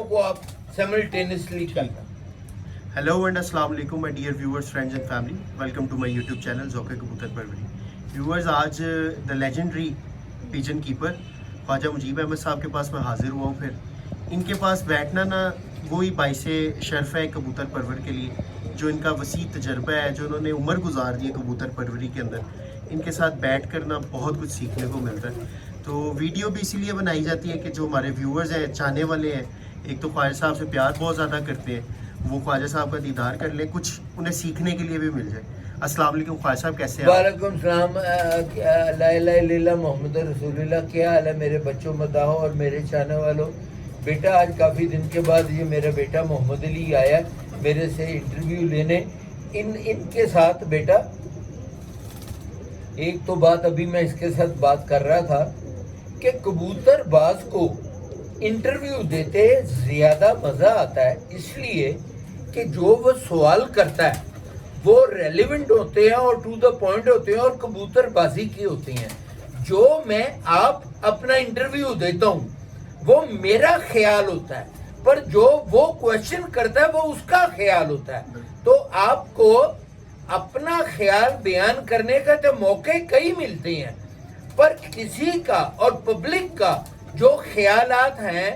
को आप simultaneously करना। Hello and अस्सलाम वालेकुम my dear viewers, friends and family. Welcome to my YouTube channel ज़ौक़ कबूतर परवरी। Viewers, आज the legendary pigeon keeper Khwaja Mujib Ahmad साहब के पास मैं हाजिर हुआ हूँ। फिर इनके पास बैठना ना वही बाइस शर्फ है कबूतर परवर के लिए, जो इनका वसी तजर्बा है, जो उन्होंने उम्र गुजार दी है कबूतर परवरी के अंदर। इनके साथ बैठ कर ना बहुत कुछ सीखने को मिलता है। तो वीडियो भी इसीलिए बनाई जाती है कि जो हमारे व्यूअर्स हैं, चाहने वाले हैं, एक तो ख्वाजा साहब से प्यार बहुत ज़्यादा करते हैं, वो ख्वाजा साहब का दीदार कर ले, कुछ उन्हें सीखने के लिए भी मिल जाए। अस्सलाम वालेकुम ख्वाजा साहब, कैसे हैं? वालेकुम सलाम। ला इलाहा इल्लल्लाह मोहम्मद रसूलुल्लाह। क्या हाल है मेरे बच्चों मदाहो और मेरे चाहने वालों? बेटा, आज काफ़ी दिन के बाद ये मेरा बेटा मोहम्मद अली आया मेरे से इंटरव्यू लेने। इनके साथ बेटा एक तो बात अभी मैं इसके साथ बात कर रहा था कि कबूतर बाज को इंटरव्यू देते ज़्यादा मज़ा आता है, इसलिए कि जो वो सवाल करता है वो रेलिवेंट होते हैं और टू द पॉइंट होते हैं और कबूतरबाजी की होती हैं। जो मैं आप अपना इंटरव्यू देता हूँ वो मेरा ख्याल होता है, पर जो वो क्वेश्चन करता है वो उसका ख्याल होता है। तो आपको अपना ख्याल बयान करने का तो मौके कई मिलते हैं, पर किसी का और पब्लिक का जो ख्यालात हैं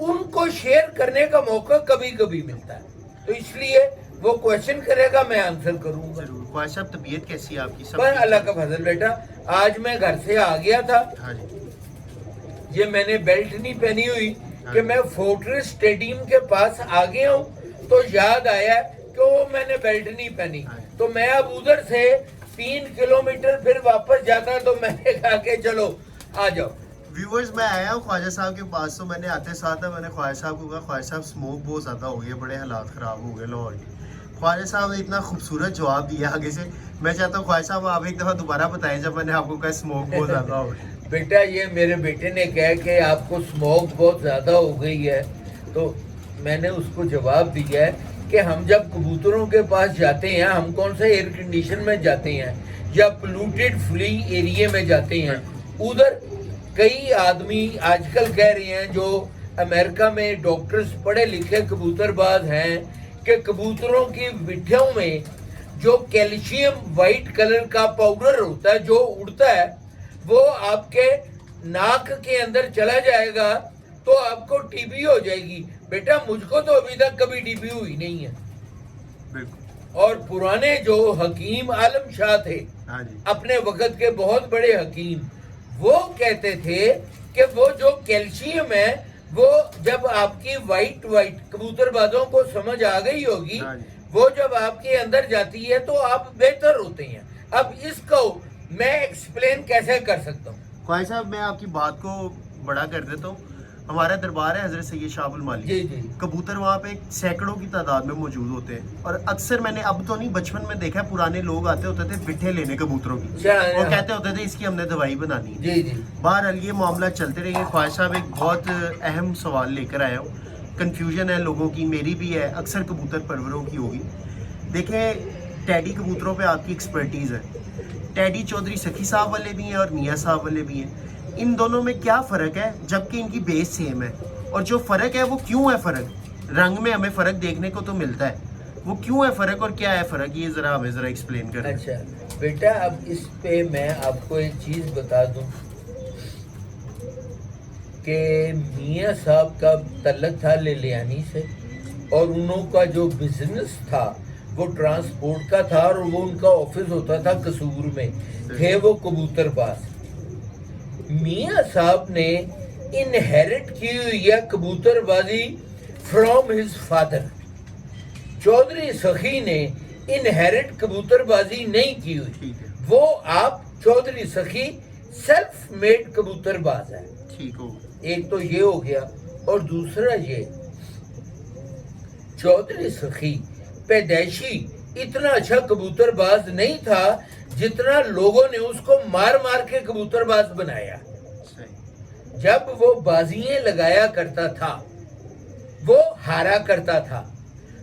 उनको शेयर करने का मौका कभी कभी मिलता है। तो इसलिए वो क्वेश्चन करेगा, मैं आंसर करूंगा। जरूर। ख्वाजा साहब, तबीयत कैसी है आपकी? सब पर अल्लाह का फजल बेटा, आज मैं घर से आ गया था। हाँ जी। ये मैंने बेल्ट नहीं पहनी हुई कि मैं फोर्ट्रेस स्टेडियम के पास आ गया हूँ, तो याद आया कि वो मैंने बेल्ट नहीं पहनी। तो मैं अब उधर से 3 किलोमीटर फिर वापस जाता, तो मैंने कहा कि चलो आ जाओ। व्यूअर्स, मैं आया हूँ ख्वाजा साहब के पास, तो मैंने आते साथ मैंने ख्वाजा साहब को कहा, ख्वाजा साहब स्मोक बहुत ज़्यादा हो गई है, बड़े हालात ख़राब हो गए लाहौर के। ख्वाजा साहब ने इतना खूबसूरत जवाब दिया आगे से। मैं चाहता हूँ ख्वाजा साहब आप एक दफ़ा दोबारा बताएं, जब मैंने आपको कहा स्मोक बहुत ज़्यादा हो गई। बेटा, ये मेरे बेटे ने कहा कि आपको स्मोक बहुत ज़्यादा हो गई है, तो मैंने उसको जवाब दिया है कि हम जब कबूतरों के पास जाते हैं, हम कौन सा एयर कंडीशन में जाते हैं या पोल्यूटेड फ्री एरिया में जाते हैं। उधर कई आदमी आजकल कह रहे हैं, जो अमेरिका में डॉक्टर्स पढ़े लिखे कबूतरबाज हैं, कि कबूतरों की बिठियों में जो कैल्शियम वाइट कलर का पाउडर होता है जो उड़ता है, वो आपके नाक के अंदर चला जाएगा तो आपको टीबी हो जाएगी। बेटा, मुझको तो अभी तक कभी टीबी हुई नहीं है। बिल्कुल। और पुराने जो हकीम आलम शाह थे, हाँ जी। अपने वक्त के बहुत बड़े हकीम, वो कहते थे कि वो जो कैल्शियम है वो जब आपकी वाइट कबूतरबाजों को समझ आ गई होगी, हाँ, वो जब आपके अंदर जाती है तो आप बेहतर होते हैं। अब इसको मैं एक्सप्लेन कैसे कर सकता हूँ? ख्वाजा साहब, मैं आपकी बात को बड़ा कर देता हूँ। हमारा दरबार है हजरत सैयद शाहुल माली, जी जी। कबूतर वहाँ पे सैकड़ों की तादाद में मौजूद होते हैं, और अक्सर मैंने अब तो नहीं, बचपन में देखा है, पुराने लोग आते होते थे बिट्ठे लेने कबूतरों की, वो कहते होते थे इसकी हमने दवाई बनानी है। जी जी। बहरहाल ये मामला चलते रहेंगे। ख्वाजा साहब, एक बहुत अहम सवाल लेकर आया हूँ। कन्फ्यूजन है लोगों की, मेरी भी है, अक्सर कबूतर परवरों की होगी। देखें, टैडी कबूतरों पे आपकी एक्सपर्टीज़ है। टैडी चौधरी सखी साहब वाले भी हैं और मियाँ साहब वाले भी हैं। इन दोनों में क्या फ़र्क है, जबकि इनकी बेस सेम है? और जो फ़र्क है वो क्यों है फ़र्क? रंग में हमें फ़र्क देखने को तो मिलता है, वो क्यों है फ़र्क और क्या है फ़र्क, ये ज़रा हमें ज़रा एक्सप्लेन करें। अच्छा बेटा, अब इस पे मैं आपको एक चीज़ बता दूं कि मियाँ साहब का तल्लक था लेलियानी से, और उनका जो बिजनेस था वो ट्रांसपोर्ट का था, और वो उनका ऑफिस होता था कसूर में, थे वो कबूतरबाज। मियाँ साहब ने इनहेरिट की हुई है कबूतरबाजी फ्रॉम हिज फादर। चौधरी सखी ने इनहेरिट कबूतरबाजी नहीं की हुई, वो आप चौधरी सखी सेल्फ मेड कबूतरबाज है। ठीक हो, एक तो ये हो गया, और दूसरा ये, चौधरी सखी पैदाइशी इतना अच्छा कबूतरबाज नहीं था जितना लोगों ने उसको मार मार के कबूतरबाज बनाया। जब वो बाजियां लगाया करता था, वो हारा करता था,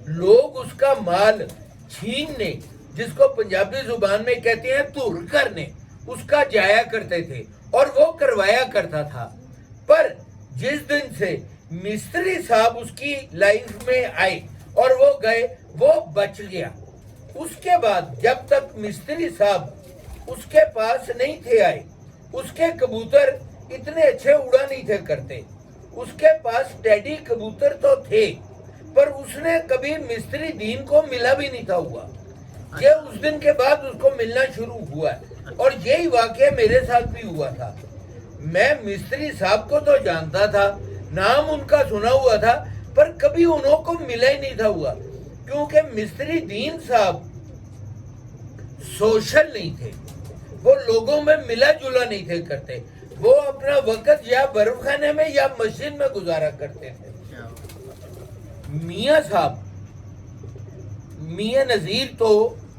लोग उसका माल छीनने, जिसको पंजाबी जुबान में कहते हैं धुर करने, उसका जाया करते थे और वो करवाया करता था। पर जिस दिन से मिस्त्री साहब उसकी लाइफ में आए और वो गए, वो बच गया। उसके बाद जब तक मिस्त्री साहब उसके पास नहीं थे आए, उसके कबूतर इतने अच्छे उड़ा नहीं थे करते। उसके पास टेडी कबूतर तो थे, पर उसने कभी मिस्त्री दीन को मिला भी नहीं था हुआ। ये उस दिन के बाद उसको मिलना शुरू हुआ है, और यही वाकया मेरे साथ भी हुआ था। मैं मिस्त्री साहब को तो जानता था, नाम उनका सुना हुआ था, पर कभी उन्हों को मिला ही नहीं था हुआ, क्योंकि मिस्त्री दीन साहब सोशल नहीं थे, वो लोगों में मिला जुला नहीं थे करते। वो अपना वक्त या बर्फ खाने में या मस्जिद में गुजारा करते थे। मियाँ साहब, मियाँ नजीर तो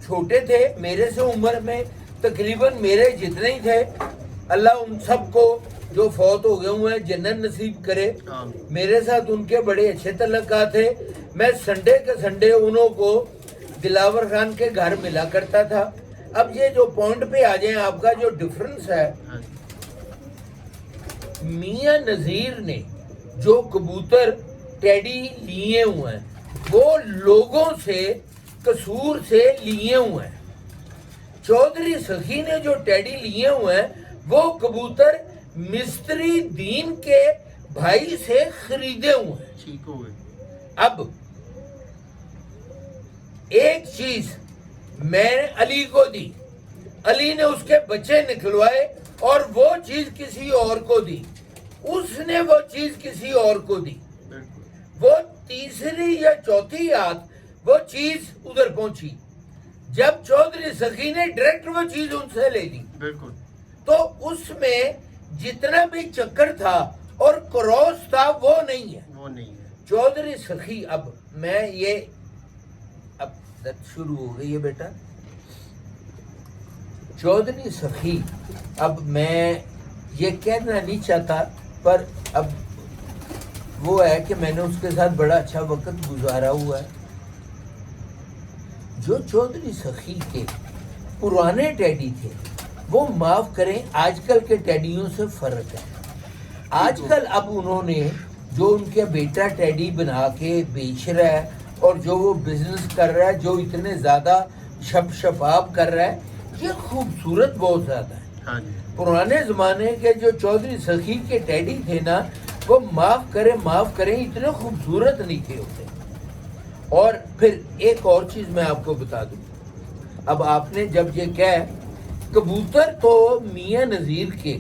छोटे थे, मेरे से उम्र में तकरीबन मेरे जितने ही थे। अल्लाह उन सबको जो फौत हो गए हुए हैं जन्नत नसीब करे। मेरे साथ उनके बड़े अच्छे तल्लुकात थे। मैं संडे के संडे उन्हों को दिलावर खान के घर मिला करता था। अब ये जो पॉइंट पे आ जाए, आपका जो डिफरेंस है, मियाँ नजीर ने जो कबूतर टेडी लिए हुए हैं वो लोगों से कसूर से लिए हुए हैं। चौधरी सखी ने जो टेडी लिए हुए हैं वो कबूतर मिस्त्री दीन के भाई से खरीदे हुए हैं। ठीक हो गए। अब एक चीज मैं अली को दी, अली ने उसके बच्चे निकलवाए और वो चीज किसी और को दी, उसने वो चीज किसी और को दी। वो तीसरी या चौथी रात वो चीज उधर पहुंची, जब चौधरी सखी ने डायरेक्ट वो चीज उनसे ले ली। बिल्कुल। तो उसमें जितना भी चक्कर था और क्रॉस था वो नहीं है, वो नहीं है। चौधरी सखी, अब मैं ये अब शुरू हो गई है बेटा, चौधरी सखी, अब मैं ये कहना नहीं चाहता, पर अब वो है कि मैंने उसके साथ बड़ा अच्छा वक्त गुजारा हुआ है। जो चौधरी सखी के पुराने टैडी थे वो माफ करें, आजकल के टैडियों से फर्क है। आजकल अब उन्होंने जो उनके बेटा टैडी बना के बेच रहा है और जो वो बिजनेस कर रहा है, जो इतने ज्यादा शपाब कर रहा है, ये खूबसूरत बहुत ज्यादा है। हाँ जी। पुराने जमाने के जो चौधरी सखी के टैडी थे ना, वो माफ करें इतने खूबसूरत नहीं थे होते। और फिर एक और चीज मैं आपको बता दूं, अब आपने जब ये कहा कबूतर तो मियाँ नजीर के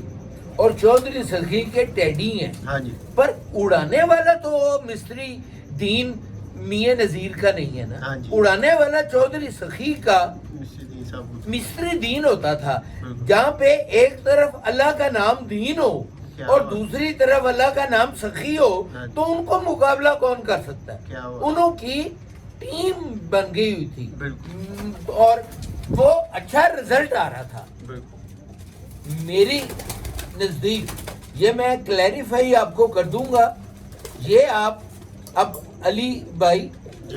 और चौधरी सखी के टैडी हैं, हाँ जी, पर उड़ाने वाला तो मिस्त्री दीन मियाँ नजीर का नहीं है ना। हाँ जी। उड़ाने वाला चौधरी सखी का मिस्त्री दीन होता था, जहाँ पे एक तरफ अल्लाह का नाम दीन हो और दूसरी तरफ अल्लाह का नाम सखी हो, तो उनको मुकाबला कौन कर सकता है। उनकी टीम बन गई हुई थी और वो अच्छा रिजल्ट आ रहा था। मेरी नजदीक ये मैं क्लैरिफाई आपको कर दूंगा, ये आप अब अली भाई,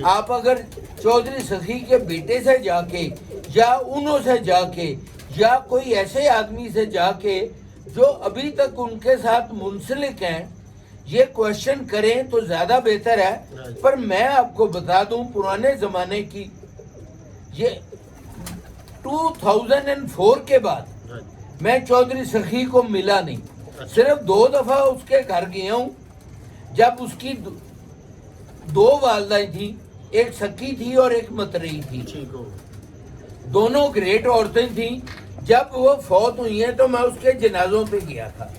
आप अगर चौधरी सखी के बेटे से जाके या उन्हों से जाके या कोई ऐसे आदमी से जाके जो अभी तक उनके साथ मुंसलिक हैं, ये क्वेश्चन करें तो ज्यादा बेहतर है। पर मैं आपको बता दूं, पुराने जमाने की ये 2004 के बाद मैं चौधरी सखी को मिला नहीं, सिर्फ 2 दफा उसके घर गया हूँ, जब उसकी 2 वालदाएं थी, एक सखी थी और एक मतरई थी। दोनों ग्रेट औरतें थी। जब वो फौत हुई हैं तो मैं उसके जनाजों पे गया था।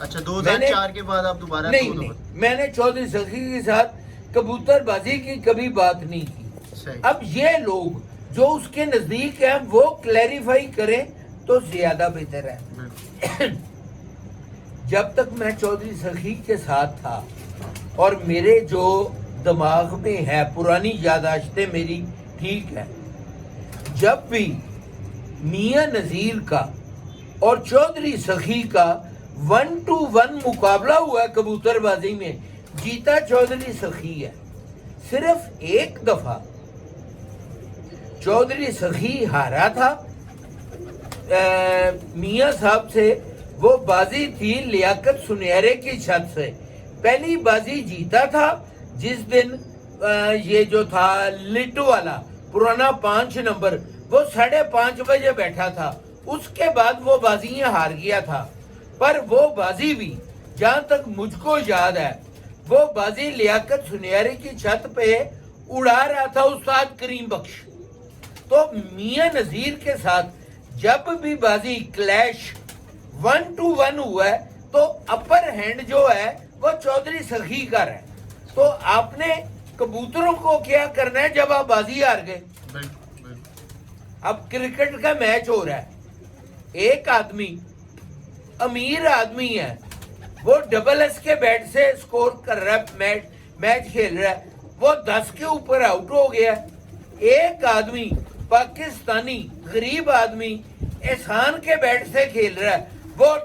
अच्छा, 2004 के बाद आप दोबारा? नहीं, मैंने चौधरी सखी के साथ कबूतरबाजी की कभी बात नहीं की। अब ये लोग जो उसके नजदीक हैं वो क्लैरिफाई करें तो ज्यादा बेहतर है। जब तक मैं चौधरी सखी के साथ था और मेरे जो दिमाग में है, पुरानी यादाश्तें मेरी ठीक है, जब भी मियाँ नजीर का और चौधरी सखी का 1-to-1 मुकाबला हुआ कबूतरबाजी में, जीता चौधरी सखी है। सिर्फ एक दफा चौधरी सखी हारा था मियाँ साहब से। वो बाजी थी लियाकत सुनहरे की छत से, पहली बाजी जीता था जिस दिन ये जो था लिट वाला पुराना 5 नंबर वो 5:30 बजे बैठा था, उसके बाद वो बाजियां हार गया था। पर वो बाजी भी जहां तक मुझको याद है वो बाजी लियाकत सुनियारी की छत पे उड़ा रहा था उस्ताद करीम बख्श। तो मियां नजीर के साथ जब भी बाजी क्लैश 1-1 हुआ है तो अपर हैंड जो है वो चौधरी सखी का है। तो आपने कबूतरों को क्या करना है जब आप बाजी हार गए? अब क्रिकेट का मैच हो रहा है, एक आदमी अमीर आदमी है, वो डबल एस के बैट से स्कोर कर रहा है, मैच खेल रहा है, वो 10 के ऊपर आउट हो गया। एक आदमी पाकिस्तानी गरीब आदमी एहसान के बैट से खेल रहा है, वो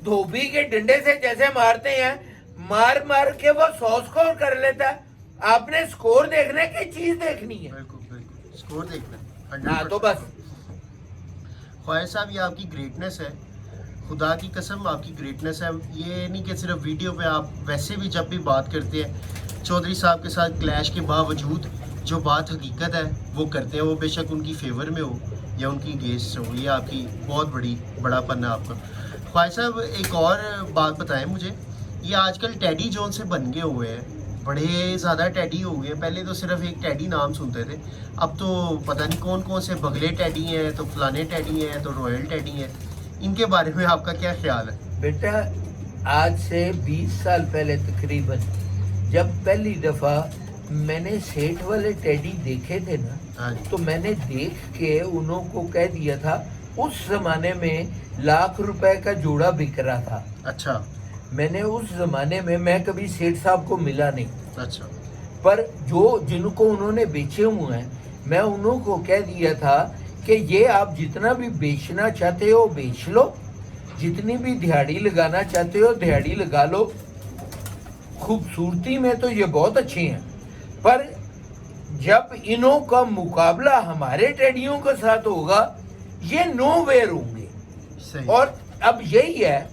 धोबी के डंडे से जैसे मारते हैं मार मार के वो 100 स्कोर कर लेता है। आपने स्कोर देखने की चीज देखनी है, स्कोर देखना। हाँ तो बस ख्वाजा साहब ये आपकी ग्रेटनेस है, खुदा की कसम आपकी ग्रेटनेस है। ये नहीं कि सिर्फ वीडियो पे आप वैसे भी जब भी बात करते हैं चौधरी साहब के साथ क्लैश के बावजूद जो बात हकीकत है वो करते हैं, वो बेशक उनकी फेवर में हो या उनकी अगेंस्ट हो। ये आपकी बहुत बड़ा पन्ना है आपका। ख्वाजा साहब एक और बात बताएं मुझे, ये आजकल टेडी जोन से बन गए हुए हैं, बड़े ज़्यादा टेडी हो गए। पहले तो सिर्फ एक टेडी नाम सुनते थे, अब तो पता नहीं कौन कौन से बगले टेडी हैं, तो फलाने टेडी हैं, तो रॉयल टेडी हैं। इनके बारे में आपका क्या ख्याल है? बेटा आज से 20 साल पहले तकरीबन जब पहली दफा मैंने सेठ वाले टेडी देखे थे ना, तो मैंने देख के उन्हों को कह दिया था, उस जमाने में लाख रुपए का जोड़ा बिक रहा था। अच्छा। मैंने उस जमाने में, मैं कभी सेठ साहब को मिला नहीं, अच्छा, पर जिनको उन्होंने बेचे हुए हैं मैं उन्हों को कह दिया था कि ये आप जितना भी बेचना चाहते हो बेच लो, जितनी भी दिहाड़ी लगाना चाहते हो दिहाड़ी लगा लो, खूबसूरती में तो ये बहुत अच्छी हैं, पर जब इन्हों का मुकाबला हमारे टेडियों के साथ होगा ये नो वेयर होंगे। सही। और अब यही है,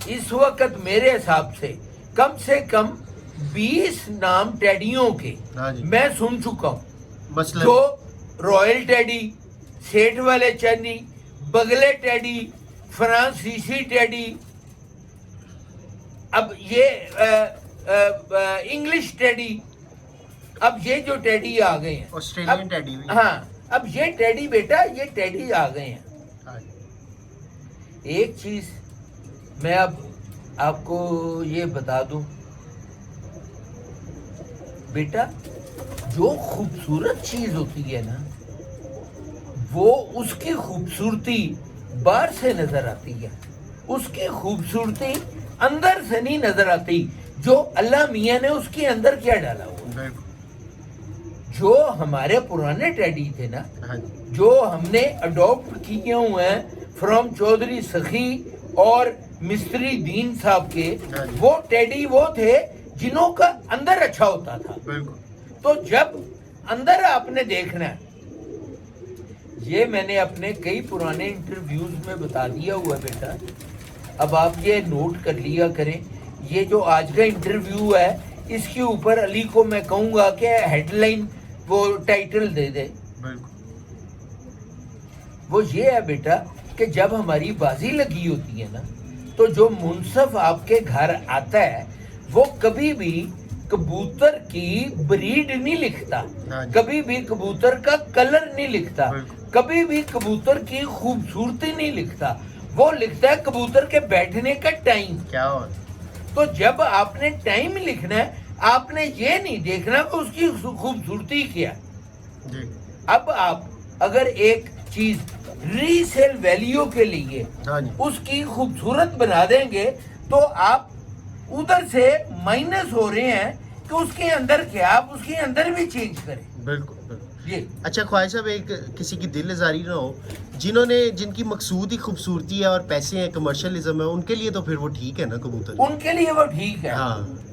इस वक्त मेरे हिसाब से कम 20 नाम टेडियों के मैं सुन चुका हूँ, जो रॉयल टेडी, सेठ वाले टेडी, बगले टेडी, फ्रांसीसी टेडी, अब ये इंग्लिश टेडी, अब ये जो टेडी आ गए हैं, ऑस्ट्रेलियन टेडी भी। हाँ, अब ये टेडी बेटा, ये टेडी आ गए हैं। एक चीज मैं अब आपको ये बता दूं बेटा, जो खूबसूरत चीज होती है ना वो उसकी खूबसूरती बाहर से नजर आती है, उसकी खूबसूरती अंदर से नहीं नजर आती, जो अल्लाह मियाँ ने उसके अंदर क्या डाला हुआ। जो हमारे पुराने टेडी थे ना, जो हमने अडॉप्ट किए हुए हैं फ्रॉम चौधरी सखी और मिस्त्री दीन साहब के, वो टेडी वो थे जिन्हों का अंदर अच्छा होता था। तो जब अंदर आपने देखना है, ये मैंने अपने कई पुराने इंटरव्यूज में बता दिया हुआ बेटा, अब आप ये नोट कर लिया करें। ये जो आज का इंटरव्यू है इसके ऊपर अली को मैं कहूंगा कि हेडलाइन वो टाइटल दे दे। वो ये है बेटा कि जब हमारी बाजी लगी होती है ना, तो जो मुंसफ आपके घर आता है वो कभी भी कबूतर की ब्रीड नहीं लिखता, कभी भी कबूतर का कलर नहीं लिखता, कभी भी कबूतर की खूबसूरती नहीं लिखता, वो लिखता है कबूतर के बैठने का टाइम। क्या हो? तो जब आपने टाइम लिखना है, आपने ये नहीं देखना कि उसकी खूबसूरती क्या। अब आप अगर एक चीज रीसेल वैल्यू के लिए उसकी खूबसूरत बना देंगे तो आप उधर से माइनस हो रहे हैं कि उसके अंदर क्या, आप उसके अंदर भी चेंज करें। बिल्कुल ये अच्छा ख्वाजा साहब, एक किसी की दिल आजारी ना हो, जिनकी मकसूद ही खूबसूरती है और पैसे हैं, कमर्शियलिज्म है, उनके लिए तो फिर वो ठीक है ना कबूतर, उनके लिए वो ठीक है। हाँ।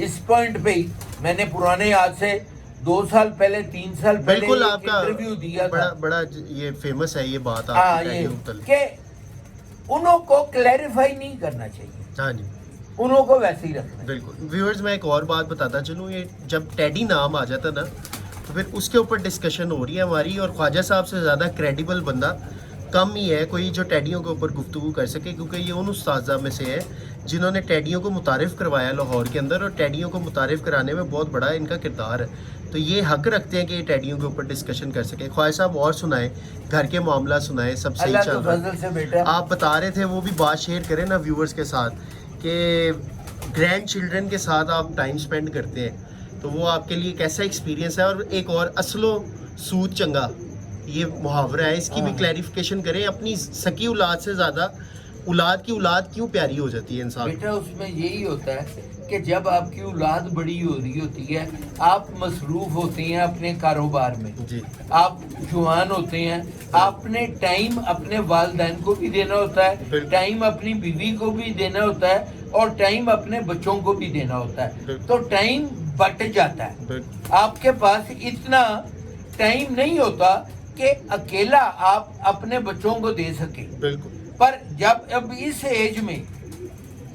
इस पॉइंट पे ही मैंने पुराने, आज से 2 साल पहले 3 साल पहले बिल्कुल आपका इंटरव्यू दिया बड़ा ये फेमस है ये बात आपकी, ये कि उन्हों को क्लैरिफाई नहीं करना चाहिए। हाँ जी। उन्हों को वैसे ही रखना है। बिल्कुल व्यूअर्स, मैं एक और बात बताता चलूँ, ये जब टेडी नाम आ जाता ना तो फिर उसके ऊपर डिस्कशन हो रही है हमारी, और ख्वाजा साहब से ज़्यादा क्रेडिबल बंदा कम ही है कोई जो टेडियों के ऊपर गुफ्तगू कर सके, क्योंकि ये उन उस्ताज़ा में से है जिन्होंने टेडियों को मुतारिफ़ करवाया लाहौर के अंदर, और टेडियों को मुतारिफ़ कराने में बहुत बड़ा इनका किरदार है। तो ये हक रखते हैं कि ये टेडियों के ऊपर डिस्कशन कर सकें। ख्वाजा साहब और सुनाएं, घर के मामला सुनाएं, सब सही अल्लाह चल के रहा फजल से बेटा। आप बता रहे थे वो भी बात शेयर करें ना व्यूअर्स के साथ कि ग्रैंड चिल्ड्रन के साथ आप टाइम स्पेंड करते हैं, तो वो आपके लिए कैसा एक्सपीरियंस है। और एक और असलो सूद चंगा ये मुहावरा है, इसकी भी हाँ। क्लैरिफिकेशन करें। अपनी सकी औलाद से ज़्यादा औलाद की औलाद क्यों प्यारी हो जाती है इंसान को? बेटा उसमें यही होता है कि जब आपकी औलाद बड़ी हो रही होती है, आप मसरूफ होते हैं अपने कारोबार में, जी आप जवान होते हैं, आपने टाइम अपने वालिदैन को भी देना होता है, बिल्कुल। टाइम अपनी बीवी को भी देना होता है, और टाइम अपने बच्चों को भी देना होता है। बिल्कुल। तो टाइम बट जाता है, बिल्कुल आपके पास इतना टाइम नहीं होता कि अकेला आप अपने बच्चों को दे सके। बिल्कुल। पर जब अब इस एज में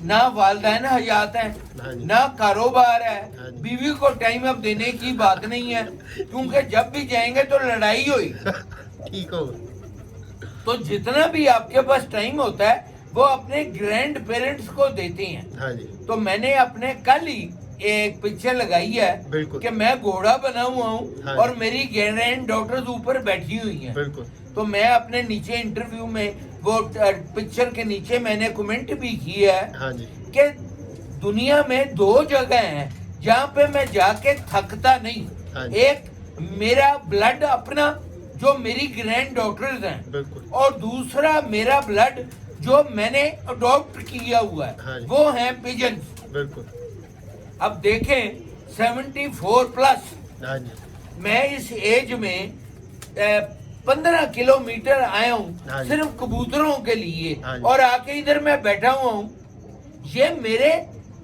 ना वालिदैन हयात हाँ है, जी। ना कारोबार हाँ है, जी। बीवी को टाइम अब देने की बात नहीं है, क्योंकि जब भी जाएंगे तो लड़ाई हुई। ठीक हो। तो जितना भी आपके पास टाइम होता है वो अपने ग्रैंड पेरेंट्स को देते हैं। हाँ जी तो मैंने अपने कल ही एक पिक्चर लगाई है बिल्कुल। कि मैं घोड़ा बना हुआ हूँ हाँ और जी। मेरी ग्रैंड डॉटर्स ऊपर बैठी हुई हैं। बिल्कुल। तो मैं अपने नीचे इंटरव्यू में वो पिक्चर के नीचे मैंने कमेंट भी किया है हाँ जी कि दुनिया में दो जगह हैं जहाँ पे मैं जाके थकता नहीं। हाँ जी। एक मेरा ब्लड अपना जो मेरी ग्रैंड डॉटर्स हैं, बिल्कुल। और दूसरा मेरा ब्लड जो मैंने अडॉप्ट किया हुआ हाँ है, जी। वो हैं पिजन्स। बिल्कुल। अब देखें 74 प्लस, हाँ जी मैं इस एज में 15 किलोमीटर आया हाँ हूँ जी। सिर्फ कबूतरों के लिए, हाँ जी। और आके इधर मैं बैठा हुआ हूँ। ये मेरे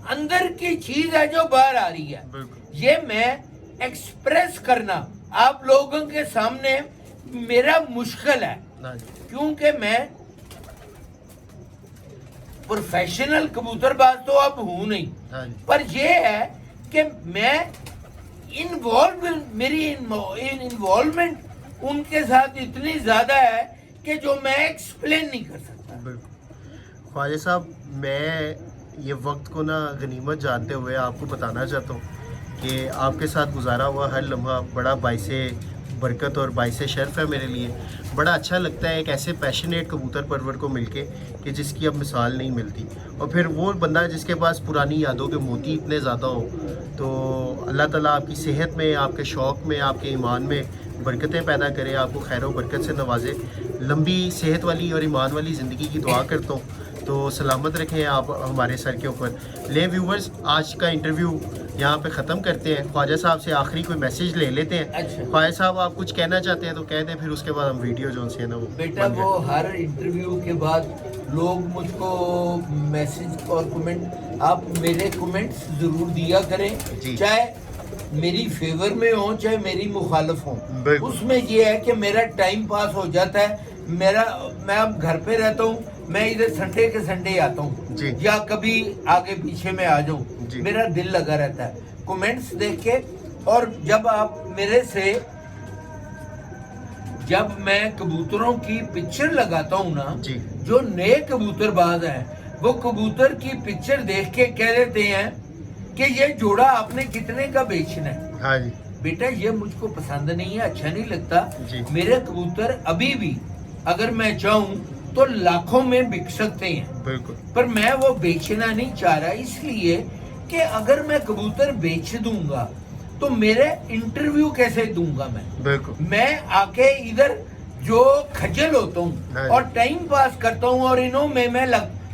अंदर की चीज है जो बाहर आ रही है, बिल्कुल। ये मैं एक्सप्रेस करना आप लोगों के सामने मेरा मुश्किल है, हाँ जी क्योंकि मैं प्रोफेशनल कबूतरबाज तो अब हूँ नहीं। हाँ जी पर ये है कि मैं मेरी इन्वॉल्वमेंट उनके साथ इतनी ज्यादा है कि जो मैं एक्सप्लेन नहीं कर सकता। बिल्कुल। ख्वाजा साहब, मैं ये वक्त को ना गनीमत जानते हुए आपको बताना चाहता हूँ कि आपके साथ गुजारा हुआ हर लम्हा बड़ा बाइसे बरकत और बाइसे शर्फ है मेरे लिए। बड़ा अच्छा लगता है एक ऐसे पैशनेट कबूतर परवर को मिलके कि जिसकी अब मिसाल नहीं मिलती, और फिर वो बंदा जिसके पास पुरानी यादों के मोती इतने ज़्यादा हो। तो अल्लाह ताला आपकी सेहत में, आपके शौक़ में, आपके ईमान में बरकतें पैदा करे, आपको खैर व बरकत से नवाजे। लंबी सेहत वाली और ईमान वाली ज़िंदगी की दुआ करता हूँ। तो सलामत रखें आप हमारे सर के ऊपर। ले व्यूवर्स, आज का इंटरव्यू यहाँ पे ख़त्म करते हैं। ख्वाजा साहब से आखिरी कोई मैसेज ले लेते हैं। अच्छा। ख्वाजा साहब, आप कुछ कहना चाहते हैं तो कह दें, फिर उसके बाद हम वीडियो जो से है ना वो बेटा बन वो जाए। हर इंटरव्यू के बाद लोग मुझको मैसेज और कमेंट, आप मेरे कमेंट्स जरूर दिया करें, जी। चाहे मेरी फेवर में हो चाहे मेरी मुखालफ हो। बिल्कुल। उसमें ये है कि मेरा टाइम पास हो जाता है। मैं अब घर पे रहता हूँ, मैं इधर संडे के संडे आता हूँ, जी। या कभी आगे पीछे में आ जी। जाऊँ, मेरा दिल लगा रहता है कमेंट्स देख के। और जब आप मेरे से, जब मैं कबूतरों की पिक्चर लगाता हूँ ना, जी। जो नए कबूतरबाज हैं वो कबूतर की पिक्चर देख के कह देते हैं कि ये जोड़ा आपने कितने का बेचना है। हाँ जी बेटा ये मुझको पसंद नहीं है, अच्छा नहीं लगता। जी। मेरे कबूतर अभी भी अगर मैं चाहूँ तो लाखों में बिक सकते हैं, बिल्कुल। पर मैं वो बेचना नहीं चाह रहा, इसलिए कि अगर मैं कबूतर बेच दूंगा तो मेरे इंटरव्यू कैसे दूंगा बिल्कुल। मैं आके इधर जो खजल होता हाँ। हूँ और टाइम पास करता हूँ, और इन्हों में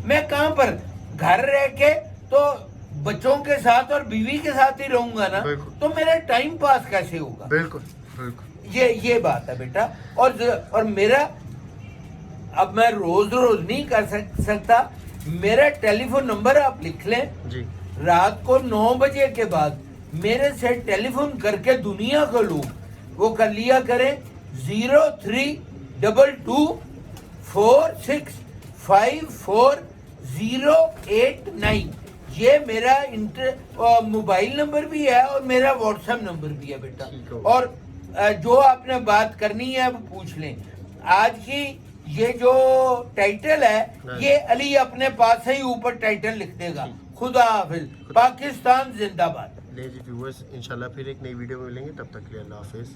मैं कहाँ पर घर रह के तो बच्चों के साथ और बीवी के साथ ही रहूंगा ना, बिल्कुल। तो मेरा टाइम पास कैसे होगा? बिल्कुल। बिल्कुल। ये बात है बेटा। और मेरा अब मैं रोज नहीं कर सकता। मेरा टेलीफोन नंबर आप लिख लें, जी। रात को 9 बजे के बाद मेरे से टेलीफोन करके दुनिया को लोग वो कर लिया करें 03224654 089। یہ میرا موبائل نمبر بھی ہے اور میرا واٹس ایپ نمبر بھی ہے بیٹا. اور جو آپ نے بات کرنی ہے وہ پوچھ لیں. آج کی یہ جو ٹائٹل ہے یہ علی اپنے پاس سے ہی اوپر ٹائٹل لکھ دے گا. خدا حافظ. پاکستان زندہ باد. لے جی ویورز انشاءاللہ پھر ایک نئی ویڈیو میں ملیں گے, تب تک کے لیے اللہ حافظ.